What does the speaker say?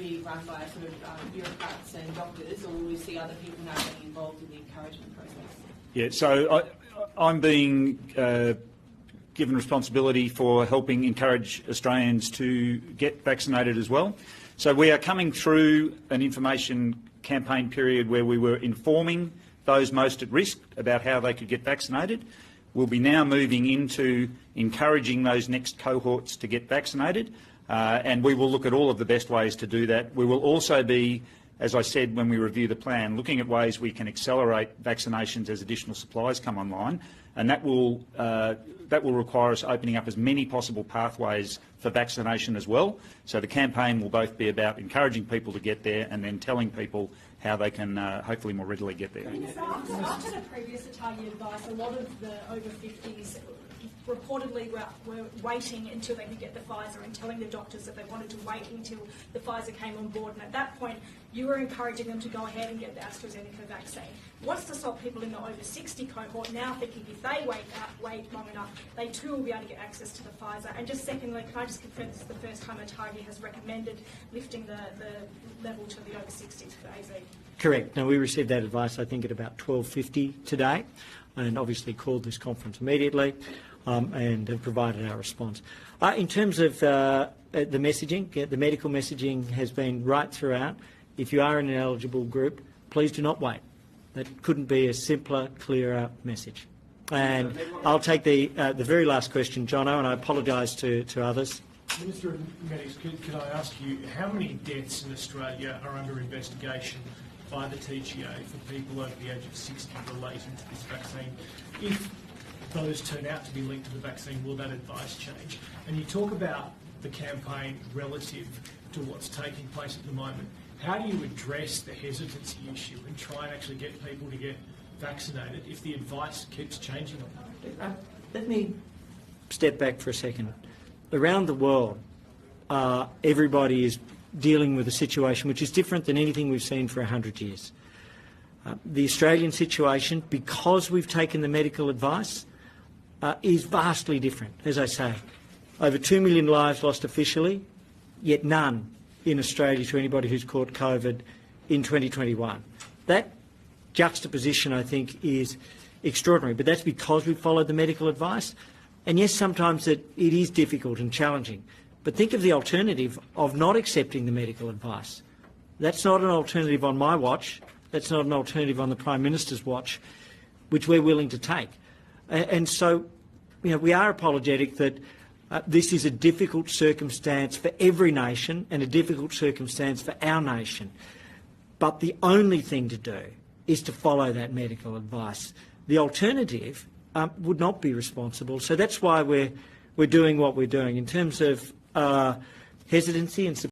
be run by sort of bureaucrats and doctors, or will we see other people now getting involved in the encouragement process? Yeah, so I'm being given responsibility for helping encourage Australians to get vaccinated as well. So we are coming through an information campaign period where we were informing those most at risk about how they could get vaccinated. We'll be now moving into encouraging those next cohorts to get vaccinated, and we will look at all of the best ways to do that. We will also be, as I said when we review the plan, looking at ways we can accelerate vaccinations as additional supplies come online, and that will require us opening up as many possible pathways for vaccination as well. So the campaign will both be about encouraging people to get there and then telling people how they can hopefully more readily get there. After the previous Atagi advice, a lot of the over 50s reportedly were waiting until they could get the Pfizer and telling the doctors that they wanted to wait until the Pfizer came on board. And at that point, you were encouraging them to go ahead and get the AstraZeneca vaccine. What's to stop people in the over 60 cohort now thinking if they wait long enough, they too will be able to get access to the Pfizer? And just secondly, can I just confirm this is the first time Atagi has recommended lifting the level to the over 60s for AZ? Correct. Now, we received that advice, I think, at about 12:50 today, and obviously called this conference immediately and have provided our response. In terms of the messaging, the medical messaging has been right throughout. If you are in an eligible group, please do not wait. That couldn't be a simpler, clearer message. And I'll take the very last question, Jono, and I apologise to others. Minister of Medics, could I ask you, how many deaths in Australia are under investigation by the TGA for people over the age of 60 relating to this vaccine? If those turn out to be linked to the vaccine, will that advice change? And you talk about the campaign relative to what's taking place at the moment. How do you address the hesitancy issue and try and actually get people to get vaccinated if the advice keeps changing on that? Let me step back for a second. Around the world, everybody is dealing with a situation which is different than anything we've seen for 100 years. The Australian situation, because we've taken the medical advice, is vastly different. As I say, over 2 million lives lost officially, yet none in Australia to anybody who's caught COVID in 2021. That juxtaposition, I think, is extraordinary, but that's because we followed the medical advice. And yes, sometimes it is difficult and challenging, but think of the alternative of not accepting the medical advice. That's not an alternative on my watch. That's not an alternative on the Prime Minister's watch, which we're willing to take. And so, we are apologetic that this is a difficult circumstance for every nation and a difficult circumstance for our nation. But the only thing to do is to follow that medical advice. The alternative would not be responsible. So that's why we're doing what we're doing. In terms of hesitancy and